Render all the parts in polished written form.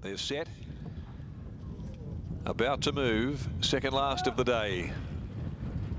They're set. About to move. Second last of the day.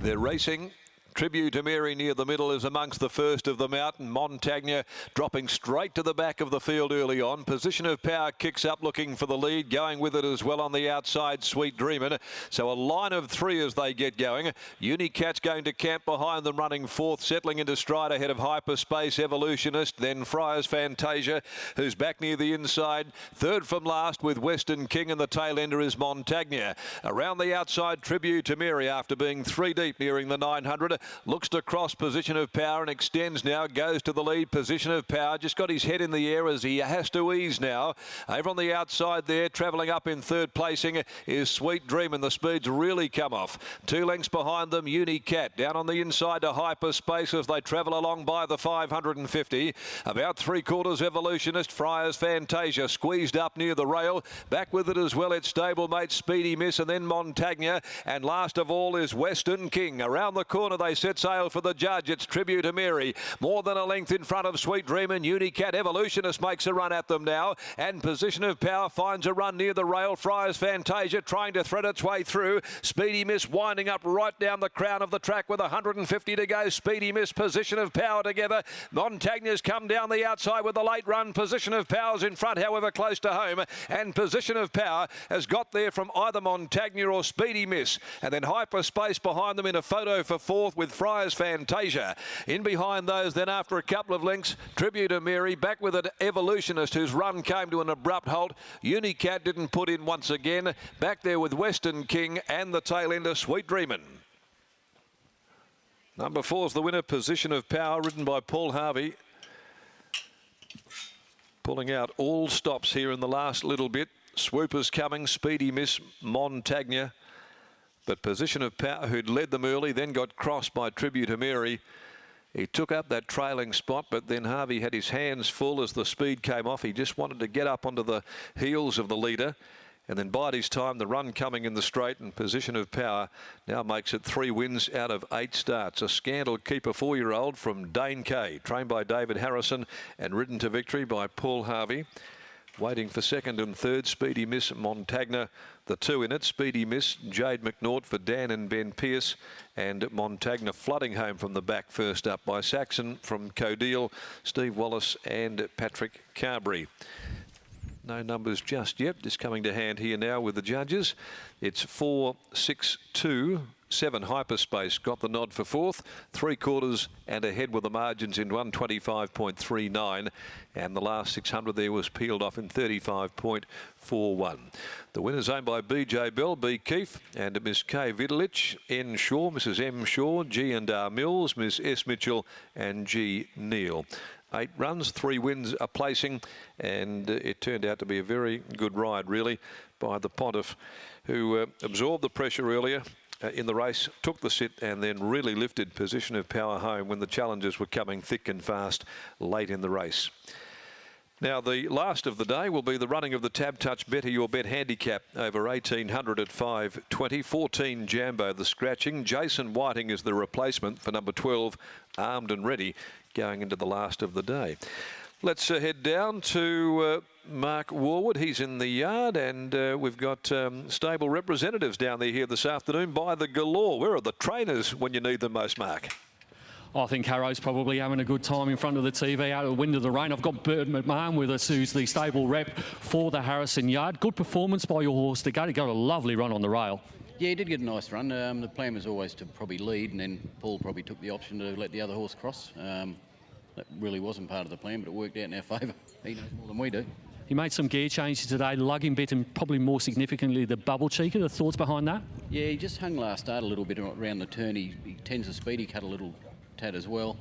They're racing. Tribute to Mary near the middle is amongst the first of them out, and Montagna dropping straight to the back of the field early on. Position of Power kicks up looking for the lead, going with it as well on the outside, Sweet Dreamin'. So a line of three as they get going. Unicat's going to camp behind them, running fourth, settling into stride ahead of Hyperspace Evolutionist, then Friars Fantasia, who's back near the inside. Third from last with Western King, and the tail ender is Montagna. Around the outside, Tribute to Mary after being three deep nearing the 900. Looks to cross Position of Power and extends now, goes to the lead. Position of Power just got his head in the air as he has to ease now. Over on the outside there, travelling up in third placing is Sweet Dream, and the speeds really come off. 2 lengths behind them, Unicat. Down on the inside to Hyperspace as they travel along by the 550. About 3/4 Evolutionist, Friars Fantasia squeezed up near the rail. Back with it as well, it's stablemate Speedy Miss, and then Montagna. And last of all is Western King. Around the corner they set sail for the judge. It's Tribute to Mary. More than a length in front of Sweet Dream, and Unicat Evolutionist makes a run at them now. And Position of Power finds a run near the rail. Friars Fantasia trying to thread its way through. Speedy Miss winding up right down the crown of the track with 150 to go. Speedy Miss, Position of Power together. Montagna's come down the outside with a late run. Position of Power's in front, however, close to home. And Position of Power has got there from either Montagna or Speedy Miss. And then Hyperspace behind them in a photo for fourth with Friars Fantasia. In behind those, then after a couple of lengths, Tribute to Mary. Back with an Evolutionist whose run came to an abrupt halt. Unicat didn't put in once again. Back there with Western King and the tail ender, Sweet Dreamin'. Number 4's the winner, Position of Power, ridden by Paul Harvey. Pulling out all stops here in the last little bit. Swoopers coming, Speedy Miss, Montagna. But Position of Power, who'd led them early, then got crossed by Tribute to Mary. He took up that trailing spot, but then Harvey had his hands full as the speed came off. He just wanted to get up onto the heels of the leader and then bide his time. The run coming in the straight, and Position of Power now makes it 3 wins out of 8 starts. A Scandal Keeper 4-year-old from Dane Kay, trained by David Harrison and ridden to victory by Paul Harvey. Waiting for second and third, Speedy Miss, Montagna, the 2 in it. Speedy Miss, Jade McNaught for Dan and Ben Pearce, and Montagna flooding home from the back first up by Saxon from Codeel, Steve Wallace and Patrick Carberry. No numbers just yet, just coming to hand here now with the judges. It's 4, 6, 2. 7 Hyperspace got the nod for fourth, 3/4 and ahead with the margins in 125.39, and the last 600 there was peeled off in 35.41. The winner's owned by BJ Bell, B Keefe and Miss K Vidalich, N Shaw, Mrs M Shaw, G and R Mills, Miss S Mitchell and G Neal. 8 runs, 3 wins a placing, and it turned out to be a very good ride really by the Pontiff, who absorbed the pressure earlier in the race, took the sit and then really lifted Position of Power home when the challenges were coming thick and fast late in the race. Now the last of the day will be the running of the Tab Touch Better Your Bet handicap over 1800 at 5:20. 14 Jambo the scratching. Jason Whiting is the replacement for number 12 Armed and Ready going into the last of the day. Let's head down to Mark Warwood. He's in the yard, and we've got stable representatives down there here this afternoon by the galore. Where are the trainers when you need them most, Mark? I think Harrow's probably having a good time in front of the TV out of the wind of the rain. I've got Bert McMahon with us, who's the stable rep for the Harrison yard. Good performance by your horse today. He got a lovely run on the rail. Yeah, he did get a nice run. The plan was always to probably lead, and then Paul probably took the option to let the other horse cross. That really wasn't part of the plan, but it worked out in our favour. He knows more than we do. He made some gear changes today, lugging bit, and probably more significantly the bubble cheeker. The thoughts behind that? Yeah, he just hung last start a little bit around the turn. He tends to speed. He cut a little tad as well.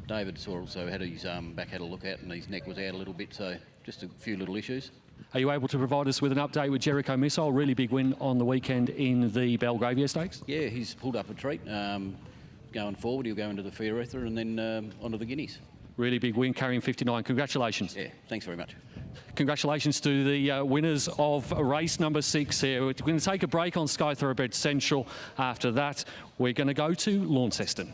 David also had his back had a look at, and his neck was out a little bit, so just a few little issues. Are you able to provide us with an update with Jericho Missile? Really big win on the weekend in the Belgravia Stakes. Yeah, he's pulled up a treat. Going forward, he'll go into the Fair Ether and then onto the Guineas. Really big win, carrying 59. Congratulations. Yeah, thanks very much. Congratulations to the winners of race number 6 here. We're going to take a break on Sky Thoroughbred Central. After that, we're going to go to Launceston.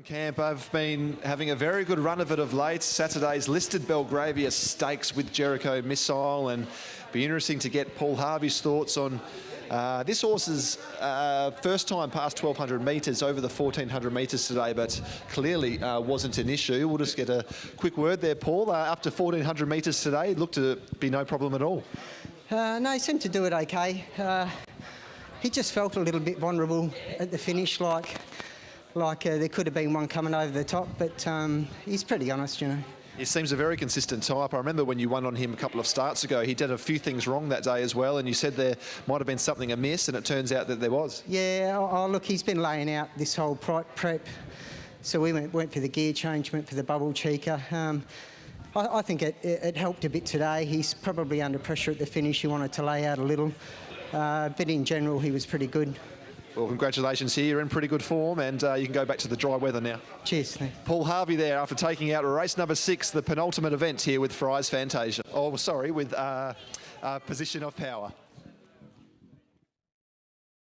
Camp, I've been having a very good run of it of late. Saturday's listed Belgravia Stakes with Jericho Missile, and be interesting to get Paul Harvey's thoughts on this horse's first time past 1,200 metres over the 1,400 metres today, but clearly wasn't an issue. We'll just get a quick word there, Paul. Up to 1,400 metres today, it looked to be no problem at all. No, he seemed to do it okay. He just felt a little bit vulnerable at the finish, like there could have been one coming over the top, but he's pretty honest, you know. He seems a very consistent type. I remember when you won on him a couple of starts ago, he did a few things wrong that day as well, and you said there might have been something amiss, and it turns out that there was. Yeah, look, he's been laying out this whole prep, so we went for the gear change, went for the bubble cheeker. I think it helped a bit today. He's probably under pressure at the finish. He wanted to lay out a little, but in general, he was pretty good. Well, congratulations here. You're in pretty good form, and you can go back to the dry weather now. Cheers. Thanks. Paul Harvey there after taking out race number 6, the penultimate event here with Fry's Fantasia. Oh, sorry, with Position of Power.